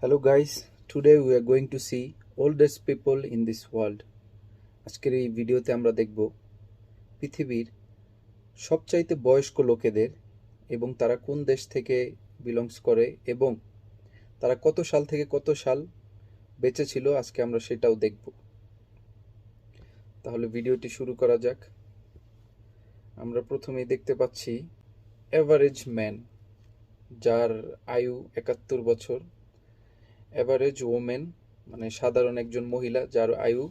Hello guys, today we are going to see oldest people in this world. আজকের এই ভিডিওতে আমরা দেখব পৃথিবীর সবচাইতে বয়স্ক লোকেদের এবং তারা কোন দেশ থেকে বিলংস করে এবং তারা কত সাল থেকে কত সাল বেঁচে ছিল আজকে আমরা সেটাও দেখব। তাহলে ভিডিওটি শুরু করা যাক। আমরা প্রথমেই দেখতে পাচ্ছি এভারেজ ম্যান, যার আয়ু 71 বছর। এভারেজ ওমেন মানে সাধারণ একজন মহিলা, যার আয়ু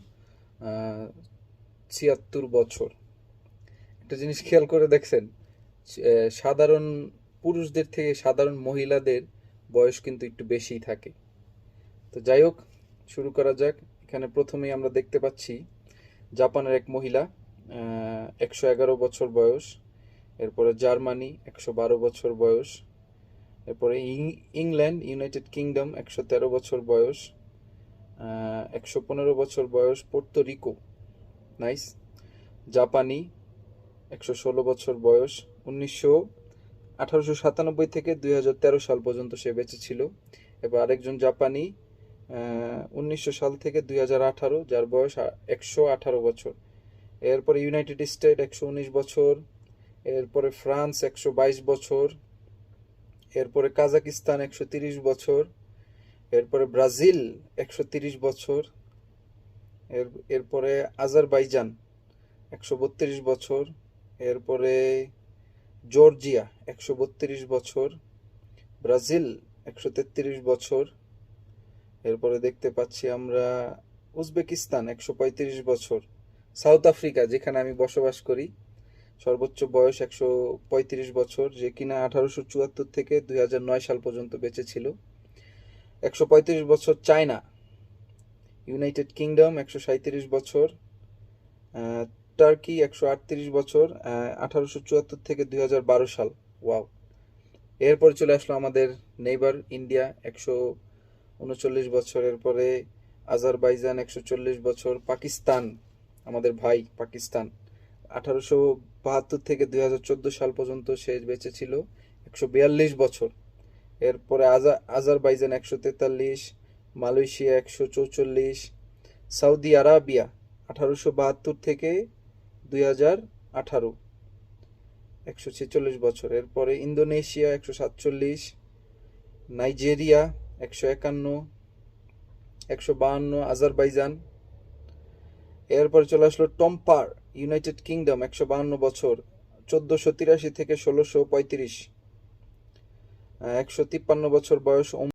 76 বছর। একটা জিনিস খেয়াল করে দেখছেন, সাধারণ পুরুষদের থেকে সাধারণ মহিলাদের বয়স কিন্তু একটু বেশিই থাকে। তো যাই হোক, শুরু করা যাক। এখানে প্রথমেই আমরা দেখতে পাচ্ছি জাপানের এক মহিলা, 111 বছর বয়স। এরপরে জার্মানি 112 বছর বয়স। এরপরে ইংল্যান্ড, ইউনাইটেড কিংডম 113 বছর বয়স। 115 বছর বয়স পোর্তো রিকো, নাইস। জাপানি 116 বছর বয়স। 1897 থেকে 2013 সাল পর্যন্ত সে বেঁচে ছিল। এবার আরেকজন জাপানি 1900 সাল থেকে 2018, যার বয়স 118 বছর। এরপরে ইউনাইটেড স্টেট 119 বছর। এরপরে ফ্রান্স 122 বছর। এরপরে কাজাকিস্তান 130 বছর। এরপরে ব্রাজিল 130 বছর। এরপরে আজারবাইজান 132 বছর। এরপরে জর্জিয়া 132 বছর। ব্রাজিল 133 বছর। এরপরে দেখতে পাচ্ছি আমরা উজবেকিস্তান 135 বছর। সাউথ আফ্রিকা, যেখানে আমি বসবাস করি, সর্বোচ্চ বয়স 135 বছর, যে কিনা 1874 থেকে 2009 সাল পর্যন্ত বেঁচে ছিল। 135 বছর চায়না। ইউনাইটেড কিংডম 137 বছর। টার্কি 138 বছর, 1874 থেকে 2012 সাল। ওয়াও। এরপর চলে আসলো আমাদের নেইবার ইন্ডিয়া, 139 বছর। এরপরে আজারবাইজান 140 বছর। পাকিস্তান, আমাদের ভাই পাকিস্তান, 1872 থেকে 2014 সাল পর্যন্ত সে বেঁচে ছিল, 142 বছর। এরপরে আজারবাইজান 143, মালয়েশিয়া 144, সৌদি আরাবিয়া 1872 থেকে 2018, 146 বছর। এরপরে ইন্দোনেশিয়া 147, নাইজেরিয়া 151, 152 আজারবাইজান। এরপর চলে আসলো টম্পার, ইউনাইটেড কিংডম 152 বছর, 1483 থেকে 1635, 153 বছর বয়স।